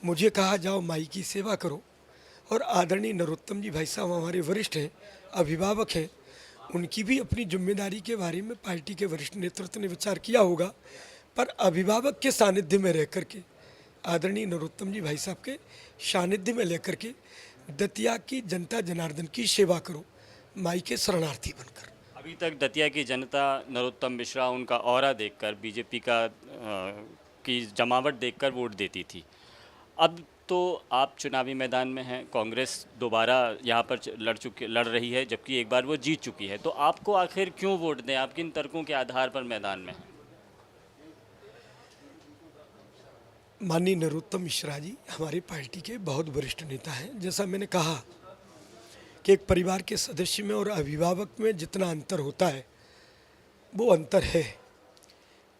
मुझे कहा जाओ माई की सेवा करो। और आदरणीय नरोत्तम जी भाई साहब हमारे वरिष्ठ हैं, अभिभावक हैं, उनकी भी अपनी जिम्मेदारी के बारे में पार्टी के वरिष्ठ नेतृत्व ने विचार किया होगा। पर अभिभावक के सानिध्य में रह कर के, आदरणीय नरोत्तम जी भाई साहब के सानिध्य में लेकर के दतिया की जनता जनार्दन की सेवा करो, माई के शरणार्थी बनकर। अभी तक दतिया की जनता नरोत्तम मिश्रा, उनका ऑरा देखकर, बीजेपी का की जमावट देखकर वोट देती थी। अब तो आप चुनावी मैदान में हैं, कांग्रेस दोबारा यहाँ पर लड़ रही है, जबकि एक बार वो जीत चुकी है। तो आपको आखिर क्यों वोट दें? आप किन तर्कों के आधार पर मैदान में हैं? माननीय नरोत्तम मिश्रा जी हमारी पार्टी के बहुत वरिष्ठ नेता हैं। जैसा मैंने कहा कि एक परिवार के सदस्य में और अभिभावक में जितना अंतर होता है वो अंतर है।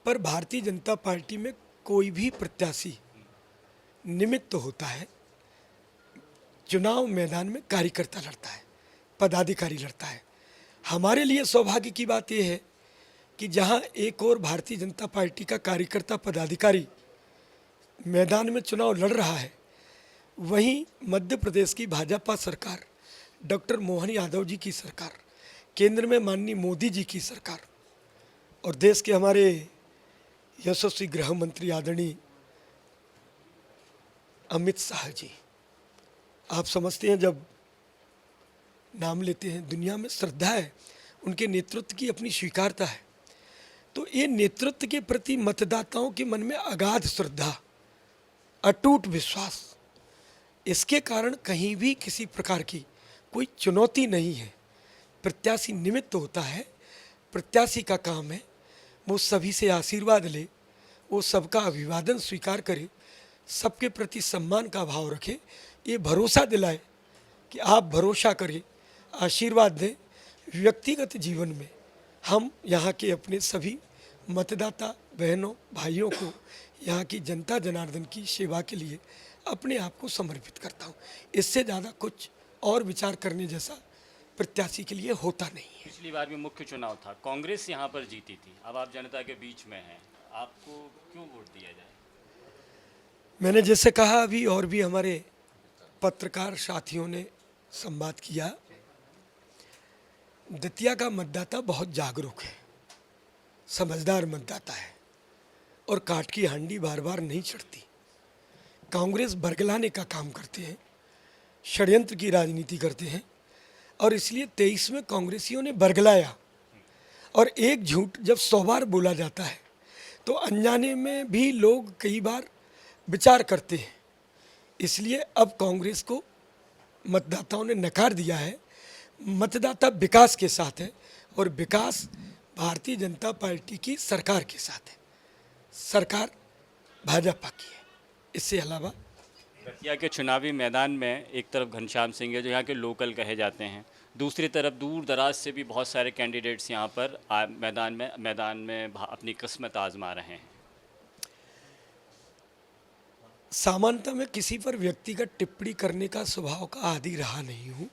पर भारतीय जनता पार्टी में कोई भी प्रत्याशी निमित्त होता है, चुनाव मैदान में कार्यकर्ता लड़ता है, पदाधिकारी लड़ता है। हमारे लिए सौभाग्य की बात यह है कि जहां एक और भारतीय जनता पार्टी का कार्यकर्ता पदाधिकारी मैदान में चुनाव लड़ रहा है, वहीं मध्य प्रदेश की भाजपा सरकार, डॉक्टर मोहन यादव जी की सरकार, केंद्र में माननीय मोदी जी की सरकार और देश के हमारे यशस्वी गृह मंत्री आदरणीय अमित शाह जी, आप समझते हैं जब नाम लेते हैं दुनिया में श्रद्धा है, उनके नेतृत्व की अपनी स्वीकारता है। तो ये नेतृत्व के प्रति मतदाताओं के मन में अगाध श्रद्धा, अटूट विश्वास, इसके कारण कहीं भी किसी प्रकार की कोई चुनौती नहीं है। प्रत्याशी निमित्त होता है, प्रत्याशी का काम है वो सभी से आशीर्वाद ले, वो सबका अभिवादन स्वीकार करे, सबके प्रति सम्मान का भाव रखे, ये भरोसा दिलाए कि आप भरोसा करें, आशीर्वाद दें। व्यक्तिगत जीवन में हम यहाँ के अपने सभी मतदाता बहनों भाइयों को, यहाँ की जनता जनार्दन की सेवा के लिए अपने आप को समर्पित करता हूँ। इससे ज़्यादा कुछ और विचार करने जैसा प्रत्याशी के लिए होता नहीं है। पिछली बार भी मुख्य चुनाव था, कांग्रेस यहाँ पर जीती थी, अब आप जनता के बीच में हैं, आपको क्यों वोट दिया जाए? मैंने जैसे कहा अभी, और भी हमारे पत्रकार साथियों ने संवाद किया, दतिया का मतदाता बहुत जागरूक है, समझदार मतदाता है और काट की हांडी बार बार नहीं चढ़ती। कांग्रेस बरगलाने का काम करते हैं, षड्यंत्र की राजनीति करते हैं और इसलिए 23 में कांग्रेसियों ने बरगलाया। और एक झूठ जब 100 बार बोला जाता है तो अनजाने में भी लोग कई बार विचार करते हैं। इसलिए अब कांग्रेस को मतदाताओं ने नकार दिया है। मतदाता विकास के साथ है और विकास भारतीय जनता पार्टी की सरकार के साथ है, सरकार भाजपा की है। इससे अलावा दतिया के चुनावी मैदान में एक तरफ घनश्याम सिंह है जो यहाँ के लोकल कहे जाते हैं, दूसरी तरफ दूर दराज से भी बहुत सारे कैंडिडेट्स यहाँ पर मैदान में अपनी किस्मत आजमा रहे हैं। सामान्यतः मैं किसी पर व्यक्तिगत टिप्पणी करने का स्वभाव का आदी रहा नहीं हूँ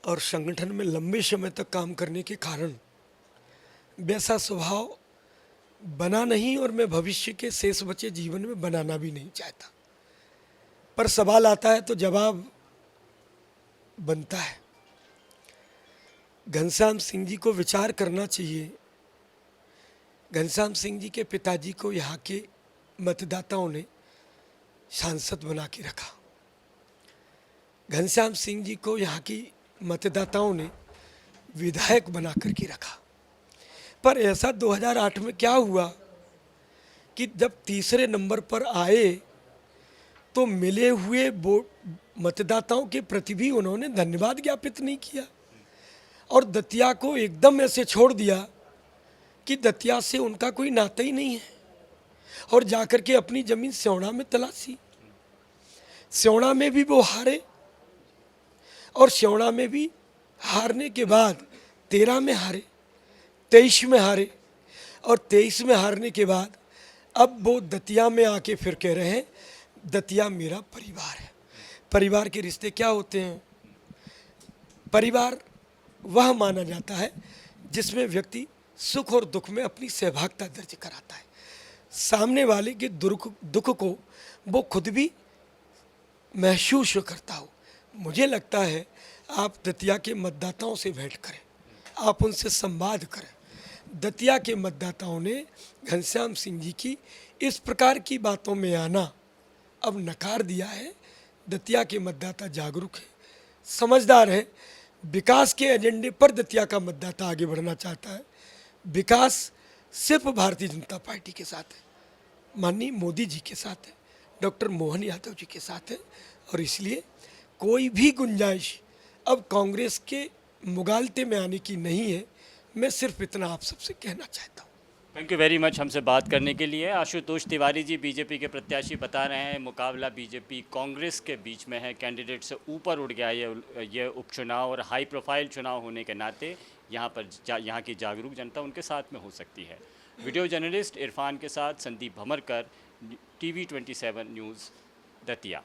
और संगठन में लंबे समय तक काम करने के कारण वैसा स्वभाव बना नहीं और मैं भविष्य के शेष बचे जीवन में बनाना भी नहीं चाहता। पर सवाल आता है तो जवाब बनता है। घनश्याम सिंह जी को विचार करना चाहिए। घनश्याम सिंह जी के पिताजी को यहाँ के मतदाताओं ने सांसद बना के रखा। घनश्याम सिंह जी को यहाँ की मतदाताओं ने विधायक बना करके रखा। पर ऐसा 2008 में क्या हुआ कि जब तीसरे नंबर पर आए तो मिले हुए मतदाताओं के प्रति भी उन्होंने धन्यवाद ज्ञापित नहीं किया और दतिया को एकदम ऐसे छोड़ दिया कि दतिया से उनका कोई नाता ही नहीं है और जाकर के अपनी जमीन स्योड़ा में तलाशी। स्योड़ा में भी वो हारे और स्योड़ा में भी हारने के बाद 13 में हारे, 23 में हारे और 23 में हारने के बाद अब वो दतिया में आके फिर कह रहे हैं दतिया मेरा परिवार है। परिवार के रिश्ते क्या होते हैं? परिवार वह माना जाता है जिसमें व्यक्ति सुख और दुख में अपनी सहभागिता दर्ज कराता है। सामने वाले के दुख को वो खुद भी महसूस करता हूँ। मुझे लगता है आप दतिया के मतदाताओं से भेंट करें, आप उनसे संवाद करें। दतिया के मतदाताओं ने घनश्याम सिंह जी की इस प्रकार की बातों में आना अब नकार दिया है। दतिया के मतदाता जागरूक है, समझदार है। विकास के एजेंडे पर दतिया का मतदाता आगे बढ़ना चाहता है। विकास सिर्फ भारतीय जनता पार्टी के साथ है, माननीय मोदी जी के साथ है, डॉक्टर मोहन यादव जी के साथ है, और इसलिए कोई भी गुंजाइश अब कांग्रेस के मुगालते में आने की नहीं है। मैं सिर्फ इतना आप सबसे कहना चाहता हूँ। थैंक यू वेरी मच हमसे बात करने के लिए। आशुतोष तिवारी जी बीजेपी के प्रत्याशी बता रहे हैं मुकाबला बीजेपी कांग्रेस के बीच में है, कैंडिडेट से ऊपर उठ गया ये उपचुनाव, और हाई प्रोफाइल चुनाव होने के नाते यहाँ की जागरूक जनता उनके साथ में हो सकती है। वीडियो जर्नलिस्ट इरफान के साथ संदीप भमरकर, TV 27 न्यूज़, दतिया।